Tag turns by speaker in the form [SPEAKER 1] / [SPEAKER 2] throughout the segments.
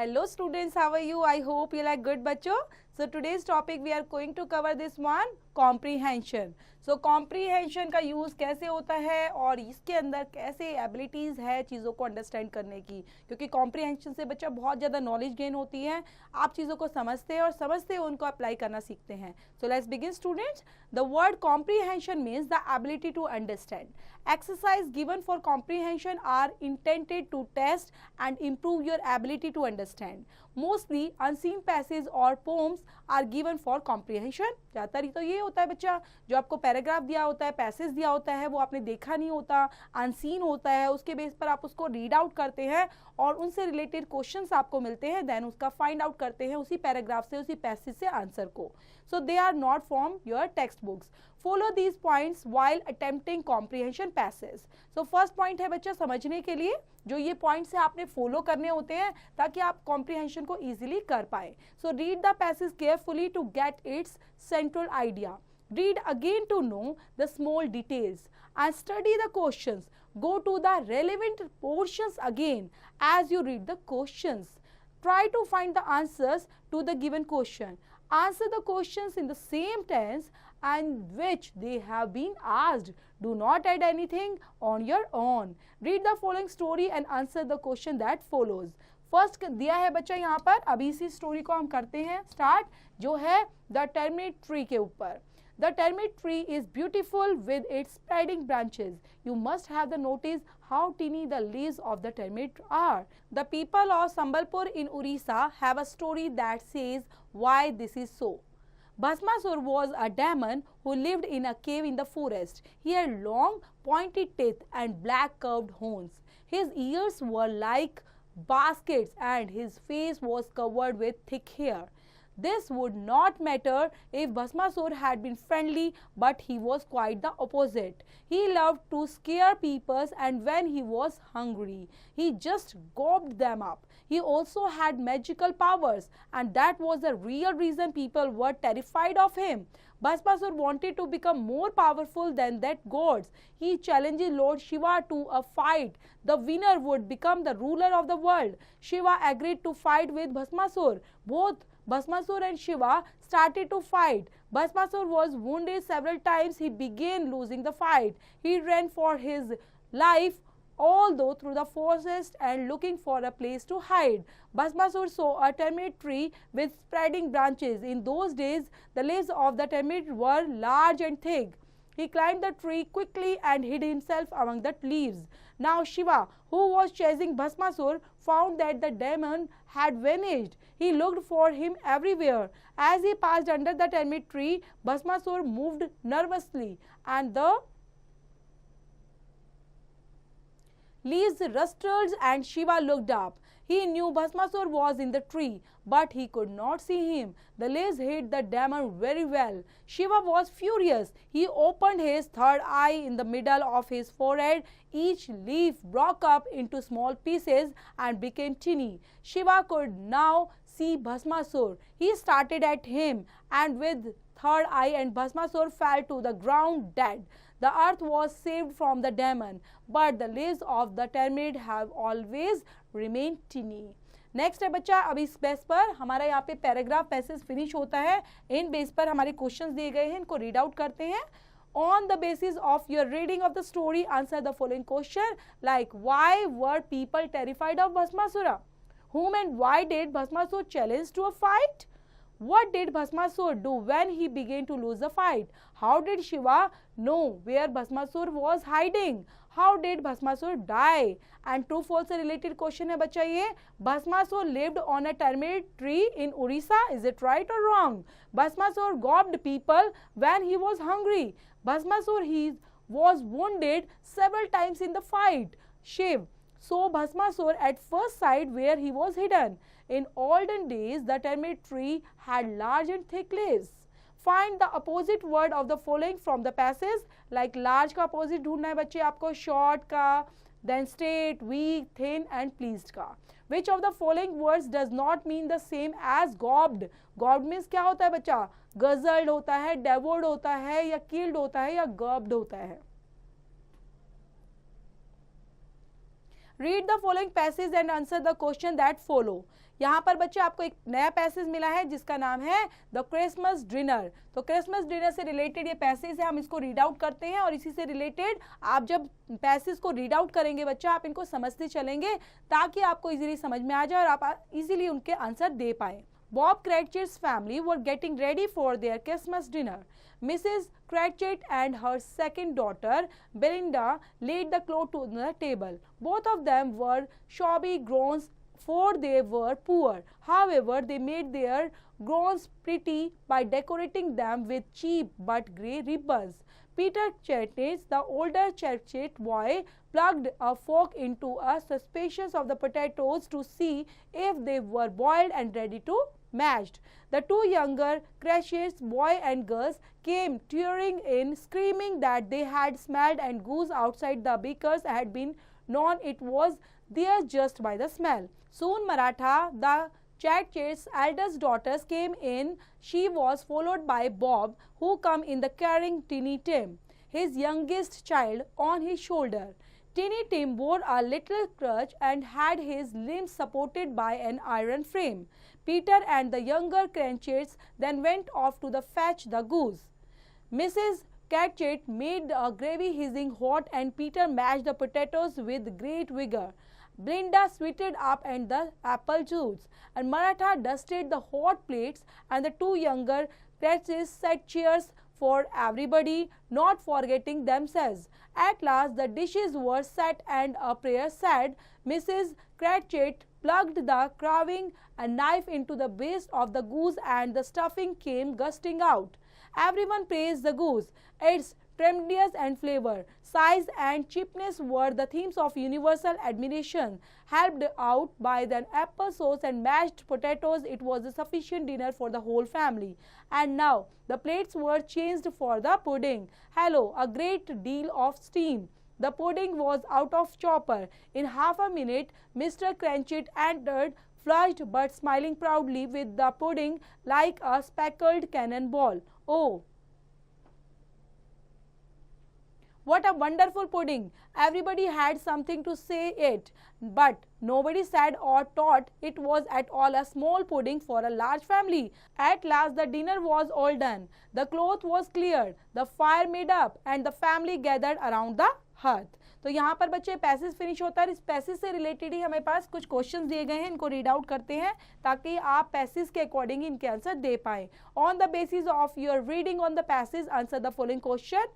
[SPEAKER 1] Hello students, how are you? I hope you like good बच्चों. So today's topic we are going to cover this one, comprehension. So comprehension का use कैसे होता है और इसके अंदर कैसे एबिलिटीज़ है चीज़ों को अंडरस्टैंड करने की, क्योंकि कॉम्प्रीहेंशन से बच्चा बहुत ज़्यादा नॉलेज गेन होती है. आप चीज़ों को समझते हैं और समझते हुए उनको अप्लाई करना सीखते हैं. So let's begin students. The word comprehension means the ability to understand. Exercise given for comprehension are intended to test and improve your ability to understand. Mostly unseen passages or poems are given for comprehension. ज़्यादातर तो ये होता है बच्चा, जो आपको paragraph दिया होता है, पैसेज दिया होता है, वो आपने देखा नहीं होता, अनसीन होता है, उसके बेस पर आप उसको रीड आउट करते हैं और उनसे रिलेटेड क्वेश्चंस आपको मिलते हैं, देन उसका फाइंड आउट करते हैं उसी पैराग्राफ से, उसी पैसेज से आंसर को. So they are not from your textbooks. Follow these points while attempting comprehension passage. So first point है बच्चा समझने के लिए, जो ये points है आपने follow करने होते हैं ताकि आप comprehension को easily कर पाए. So read the passage carefully to get its central idea. Read again to know the small details and study the questions. Go to the relevant portions again as you read the questions. Try to find the answers to the given question. Answer the questions in the same tense and which they have been asked. Do not add anything on your own. Read the following story and answer the question that follows. First दिया है बच्चा यहाँ पर, अभी इसी story को हम करते हैं स्टार्ट, जो है द टर्मिनेट ट्री के ऊपर. The termite tree is beautiful with its spreading branches. You must have the notice how teeny the leaves of the termite are. The people of Sambalpur in Orissa have a story that says why this is so. Bhasmasur was a demon who lived in a cave in the forest. He had long, pointed teeth and black curved horns. His ears were like baskets and his face was covered with thick hair. This would not matter if Bhasmasur had been friendly, but he was quite the opposite. He loved to scare people, and when he was hungry, he just gobbled them up. He also had magical powers, and that was the real reason people were terrified of him. Bhasmasur wanted to become more powerful than that gods. He challenged Lord Shiva to a fight. The winner would become the ruler of the world. Shiva agreed to fight with Bhasmasur. Both Bhasmasur and Shiva started to fight. Bhasmasur was wounded several times. He began losing the fight. He ran for his life, although through the forest and looking for a place to hide. Bhasmasur saw a termite tree with spreading branches. In those days, the leaves of the termite were large and thick. He climbed the tree quickly and hid himself among the leaves. Now Shiva, who was chasing Bhasmasur, found that the demon had vanished. He looked for him everywhere. As he passed under the termite tree, Bhasmasur moved nervously and the leaves rustled and Shiva looked up. He knew Bhasmasur was in the tree, but he could not see him. The leaves hid the demon very well. Shiva was furious. He opened his third eye in the middle of his forehead. Each leaf broke up into small pieces and became tiny. Shiva could now see Bhasmasur. He started at him, and with third eye and Bhasmasur fell to the ground dead. The earth was saved from the demon, but the leaves of the termite have always remained tiny. Next है बच्चा, अब इस base पर हमारा यहाँ पे paragraph passage finish होता है. इन बेस पर हमारे क्वेश्चंस दिए गए हैं, इनको रीड आउट करते हैं. On the basis of your reading of the story, answer the following question like why were people terrified of Bhasmasura? Whom and why did Bhasmasur challenge to a fight? What did Bhasmasur do when he began to lose the fight? How did Shiva know where Bhasmasur was hiding? How did Bhasmasur die? And true false से related question है बच्चा ये. Bhasmasur lived on a termite tree in Orissa. Is it right or wrong? Bhasmasur gobbled people when he was hungry. Bhasmasur he was wounded several times in the fight. Shiv saw Bhasmasur at first sight where he was hidden. In olden days, the termite tree had large and thick leaves. Find the opposite word of the following from the passage. Like large का opposite ढूंढना है बच्चे आपको, short का, then straight, weak, thin and pleased का. Which of the following words does not mean the same as gobbled? Gobbled means क्या होता है बच्चा? guzzled होता है, devoured होता है, या killed होता है, या gulped होता है. Read the following passage and answer the question that follow. यहाँ पर बच्चे आपको एक नया पैसेज मिला है जिसका नाम है द क्रिसमस डिनर। तो क्रिसमस डिनर से रिलेटेड ये पैसेज है, हम इसको रीड आउट करते हैं और इसी से रिलेटेड आप जब पैसेज को रीड आउट करेंगे बच्चा आप इनको समझते चलेंगे ताकि आपको इजीली समझ में आ जाए और आप इजीली उनके आंसर दे पाए। Bob Cratchit's family were getting ready for their Christmas dinner. Mrs. Cratchit and her second daughter, Belinda, laid the cloth on the table. Both of them were shabby groans, for they were poor. However, they made their groans pretty by decorating them with cheap but grey ribbons. Peter Cratchit, the older Cratchit boy, plugged a fork into a suspicious of the potatoes to see if they were boiled and ready to mashed. The two younger Cratchits, boy and girls, came tearing in, screaming that they had smelled and goose outside the bakers had been known it was there just by the smell. Soon Maratha, the Cratchit's eldest daughters, came in. She was followed by Bob, who came in the carrying Tiny Tim, his youngest child, on his shoulder. Tiny Tim bore a little crutch and had his limbs supported by an iron frame. Peter and the younger Cratchits then went off to fetch the goose. Mrs. Cratchit made a gravy hissing hot and Peter mashed the potatoes with great vigor. Belinda sweetened up and the apple juice, and Maratha dusted the hot plates, and the two younger Cratchits set chairs for everybody, not forgetting themselves. At last the dishes were set and a prayer said. Mrs. Cratchit plugged the carving a knife into the breast of the goose and the stuffing came gusting out. Everyone praised the goose. Its tremendous and flavor, size and cheapness were the themes of universal admiration. Helped out by the apple sauce and mashed potatoes, it was a sufficient dinner for the whole family. And now the plates were changed for the pudding. Hello, a great deal of steam. The pudding was out of chopper. In half a minute, Mr. Cratchit entered, flushed but smiling proudly with the pudding like a speckled cannonball. Oh, what a wonderful pudding! Everybody had something to say it, but nobody said or thought it was at all a small pudding for a large family. At last the dinner was all done. The cloth was cleared, the fire made up, and the family gathered around the hearth. तो यहाँ पर बच्चे passage finish होता है। इस passage से related ही हमें पास कुछ क्वेश्चंस दिए गए हैं, इनको रीड आउट करते हैं ताकि आप पैसेज के अकॉर्डिंग इनके आंसर दे पाएं। On the basis of your reading on the passage answer the following question.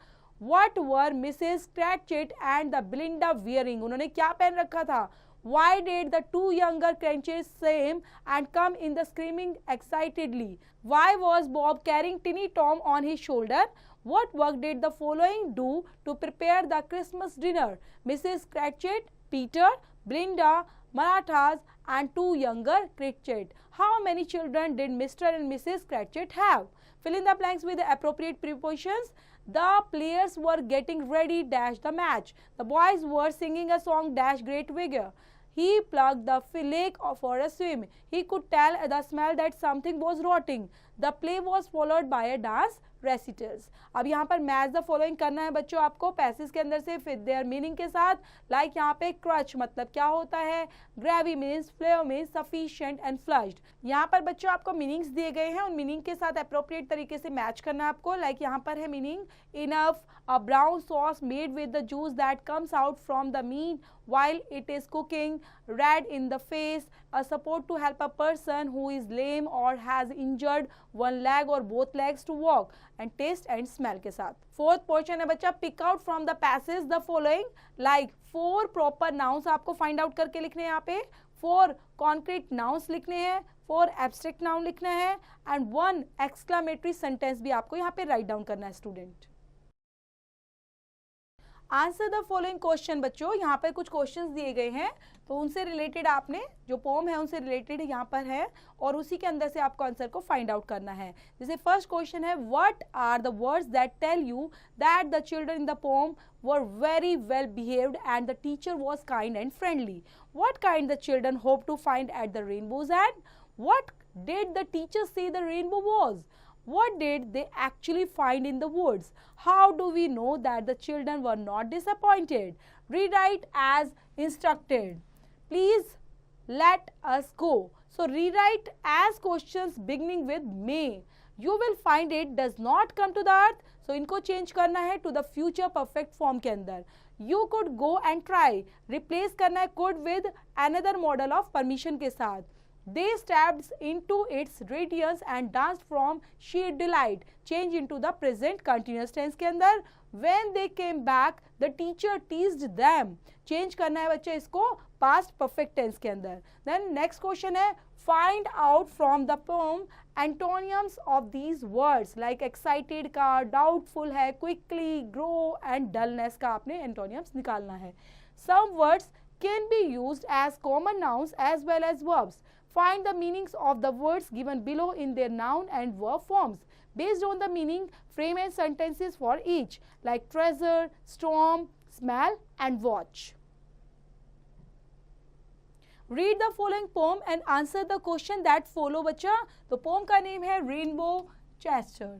[SPEAKER 1] What were Mrs. Cratchit and the Belinda wearing? उन्होंने क्या पहन रखा था? Why did the two younger Cratchits same and come in the screaming excitedly? Why was Bob carrying Tinny Tom on his shoulder? What work did the following do to prepare the Christmas dinner? Mrs. Cratchit, Peter, Belinda, Marathas, and two younger Cratchit. How many children did Mr. and Mrs. Cratchit have? Fill in the blanks with the appropriate prepositions. The players were getting ready dash the match. The boys were singing a song dash great vigor. He plugged the lake for a swim. He could tell the smell that something was rotting. The play was followed by a dance recitals. अब यहाँ पर match the following करना है बच्चों आपको passage के अंदर से फिर देयर मीनिंग के साथ। लाइक यहाँ पे क्रच मतलब क्या होता है, gravy means, flavour means sufficient and flushed. यहाँ पर बच्चों आपको मीनिंग्स दिए गए हैं, उन मीनिंग के साथ अप्रोप्रिएट तरीके से मैच करना है आपको। लाइक यहाँ पर है meaning enough a brown sauce made with the juice that comes out from the meat while it is cooking, red in the face, a support to help a person who is lame or has injured one leg or both legs to walk, and taste and smell के साथ। Fourth portion है बच्चा pick out from the passage the following. Like 4 proper nouns आपको find out करके लिखने हैं, यहाँ पे 4 कॉन्क्रीट नाउन्स लिखने हैं, 4 एब्स्ट्रैक्ट नाउन लिखना है एंड 1 एक्सक्लामेटरी सेंटेंस भी आपको यहाँ पे राइट डाउन करना है student. Answer the following question बच्चों, यहाँ पर कुछ क्वेश्चंस दिए गए हैं तो उनसे रिलेटेड आपने जो पोम है उनसे रिलेटेड यहाँ पर है और उसी के अंदर से आपको आंसर को फाइंड आउट करना है। जैसे फर्स्ट क्वेश्चन है what are the words that tell you that the children in the poem were very well behaved and the teacher was kind and friendly. What kind the children hoped to find at the rainbow's end? What did the teacher say the rainbow was? What did they actually find in the woods? How do we know that the children were not disappointed? Rewrite as instructed. Please let us go. So rewrite as questions beginning with may. You will find it does not come to the earth. So इनको change करना है to the future perfect form के अंदर. You could go and try. Replace करना है could with another model of permission के साथ. They stepped into its radiance and danced from sheer delight. Change into the present continuous tense के अंदर. When they came back, the teacher teased them. Change करना है बच्चे इसको past perfect tense के अंदर. Then next question है find out from the poem antonyms of these words like excited का, doubtful है, quickly, grow and dullness का आपने antonyms निकालना है. Some words can be used as common nouns as well as verbs. Find the meanings of the words given below in their noun and verb forms. Based on the meaning, frame and sentences for each like treasure, storm, smell and watch. Read the following poem and answer the question that follow बच्चा. तो poem का name है Rainbow Chester.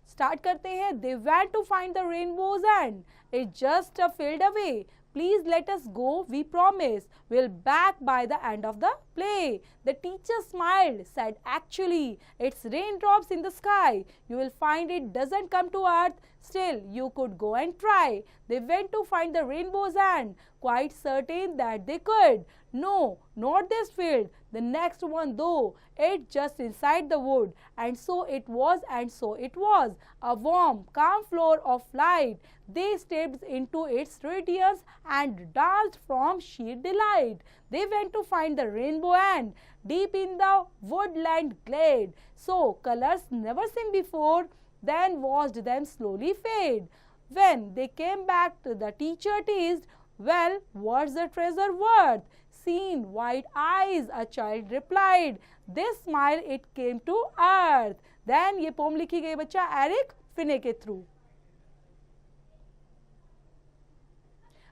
[SPEAKER 1] Start करते हैं. They went to find the rainbows and it just filled away. Please let us go, we promise. We'll back by the end of the play. The teacher smiled, said actually, it's raindrops in the sky. You will find it doesn't come to earth. Still, you could go and try. They went to find the rainbows and quite certain that they could. No, not this field. The next one though, it just inside the wood. And so it was and so it was. A warm, calm floor of light. They stepped into its radiance and danced from sheer delight. They went to find the rainbow and deep in the woodland glade. So colors never seen before, then watched them slowly fade. When they came back to the teacher teased, well, what's the treasure worth? Seen wide eyes, a child replied. This smile it came to earth. Then ये poem लिखी गई बच्चा Eric फिने के through.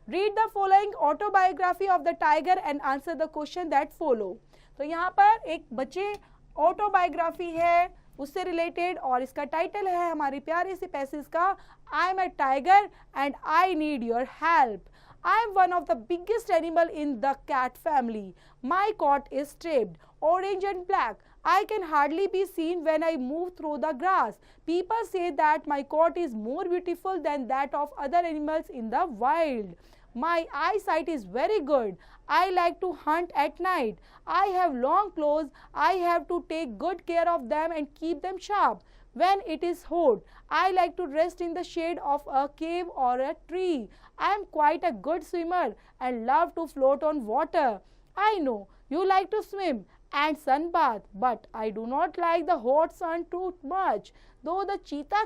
[SPEAKER 1] Read the following autobiography of the tiger and answer the question that follow. तो यहाँ पर एक बच्चे ऑटोबायोग्राफी है उससे रिलेटेड और इसका टाइटल है हमारी प्यारे से पैसेज का I am a tiger and I need your help. I am one of the biggest animal in the cat family. My coat is striped, orange and black. I can hardly be seen when I move through the grass. People say that my coat is more beautiful than that of other animals in the wild. My eyesight is very good. I like to hunt at night. I have long claws. I have to take good care of them and keep them sharp. When it is hot, I like to rest in the shade of a cave or a tree. I am quite a good swimmer and love to float on water. I know you like to swim and sunbath, but I do not like the hot sun too much. Though the cheetah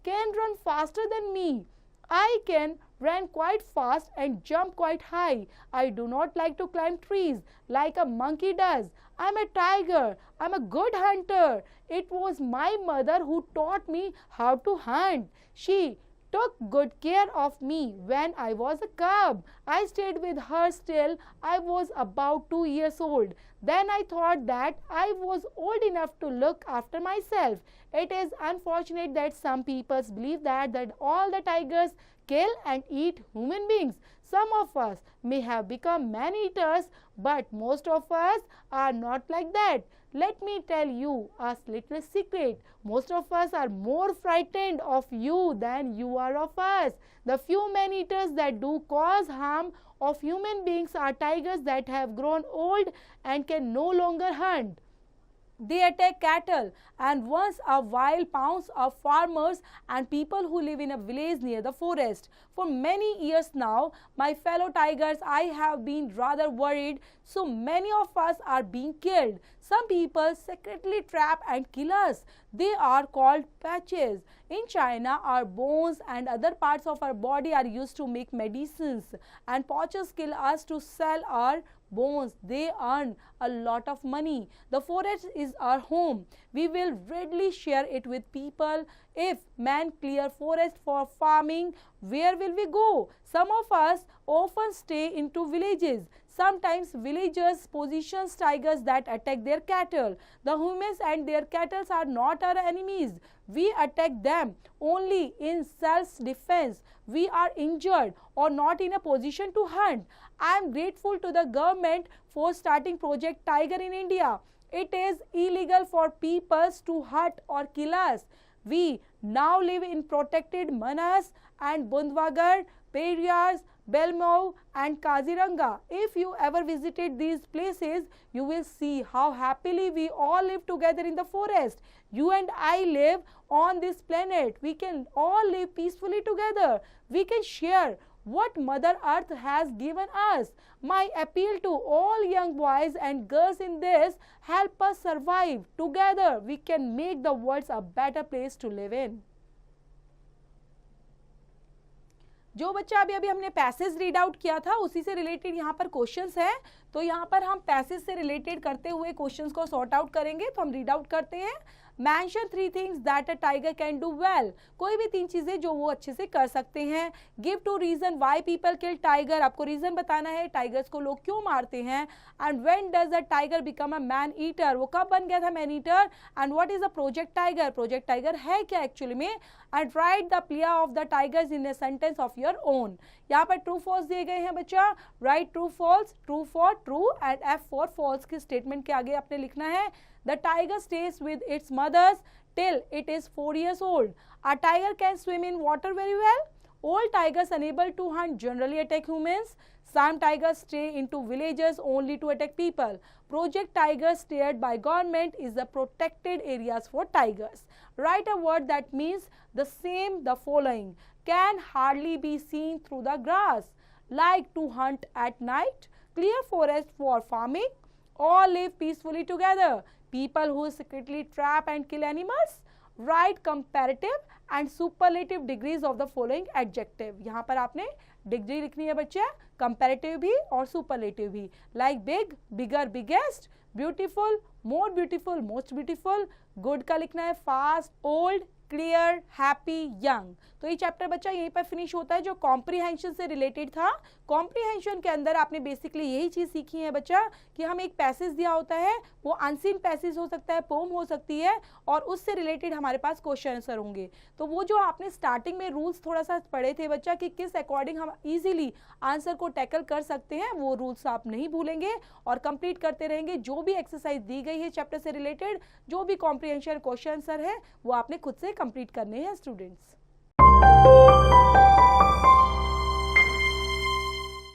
[SPEAKER 1] can run faster than me, I can run quite fast and jump quite high. I do not like to climb trees like a monkey does. I am a tiger. I am a good hunter. It was my mother who taught me how to hunt. She took good care of me when I was a cub. I stayed with her till I was about 2 years old. Then I thought that I was old enough to look after myself. It is unfortunate that some people believe that all the tigers kill and eat human beings. Some of us may have become man-eaters, but most of us are not like that. Let me tell you a little secret. Most of us are more frightened of you than you are of us. The few man-eaters that do cause harm of human beings are tigers that have grown old and can no longer hunt. They attack cattle and once a while pounce of farmers and people who live in a village near the forest. For many years now, my fellow tigers, I have been rather worried. So many of us are being killed. Some people secretly trap and kill us. They are called patches. In China, our bones and other parts of our body are used to make medicines, and poachers kill us to sell our bones. They earn a lot of money. The forest is our home. We will readily share it with people. If men clear forest for farming, where will we go? Some of us often stay into villages. Sometimes villagers positions tigers that attack their cattle. The humans and their cattle are not our enemies. We attack them only in self-defense. We are injured or not in a position to hunt. I am grateful to the government for starting Project Tiger in India. It is illegal for peoples to hunt or kill us. We now live in protected Manas and Bundwagar, Periyars, Belmau and Kaziranga. If you ever visited these places, you will see how happily we all live together in the forest. You and I live on this planet. We can all live peacefully together. We can share what Mother Earth has given us. My appeal to all young boys and girls in this, help us survive. Together, we can make the world a better place to live in. जो बच्चा अभी हमने passage read out किया था उसी से related यहाँ पर क्वेश्चंस है, तो यहाँ पर हम पैसेज से रिलेटेड करते हुए क्वेश्चंस को सॉर्ट आउट करेंगे। तो हम रीड आउट करते हैं। Mention 3 things that a tiger can do well. कोई भी 3 चीजें जो वो अच्छे से कर सकते हैं। Give 2 reason why people kill tiger. आपको रीजन बताना है टाइगर्स को लोग क्यों मारते हैं। And when does a tiger become a man eater? वो कब बन गया था man eater. And what is a project tiger? Project tiger है क्या एक्चुअली में। And write the plea of the tigers in a sentence of your own. यहाँ पर ट्रू फॉल्स दिए गए हैं बच्चा। Right true false, true for true and F for false के स्टेटमेंट के आगे आपने लिखना है। The tiger stays with its mothers till it is 4 years old. A tiger can swim in water very well. All tigers unable to hunt generally attack humans. Some tigers stay into villages only to attack people. Project Tiger steered by government is the protected areas for tigers. Write a word that means the same the following. Can hardly be seen through the grass. Like to hunt at night. Clear forest for farming. All live peacefully together. People who secretly trap and kill animals. Write comparative and superlative degrees of the following adjective. यहाँ पर आपने degree लिखनी है बच्चे, comparative भी और superlative भी। Like big, bigger, biggest, beautiful, more beautiful, most beautiful. Good का लिखना है fast, old, clear, happy, young. तो ये चैप्टर बच्चा यहीं पर फिनिश होता है जो कॉम्प्रीहेंशन से रिलेटेड था। कॉम्प्रीहेंशन के अंदर आपने बेसिकली यही चीज सीखी है बच्चा कि हम एक पैसेज दिया होता है, वो अनसीन पैसेज हो सकता है, पोम हो सकती है, और उससे रिलेटेड हमारे पास क्वेश्चन आंसर होंगे। तो वो जो आपने स्टार्टिंग में रूल्स थोड़ा सा पढ़े थे बच्चा कि किस अकॉर्डिंग हम इजीली आंसर को टैकल कर सकते हैं, वो रूल्स आप नहीं भूलेंगे और कंप्लीट करते रहेंगे। जो भी एक्सरसाइज दी गई है चैप्टर से रिलेटेड, जो भी कॉम्प्रीहेंशन क्वेश्चन आंसर है, वो आपने खुद से कंप्लीट करने हैं स्टूडेंट्स।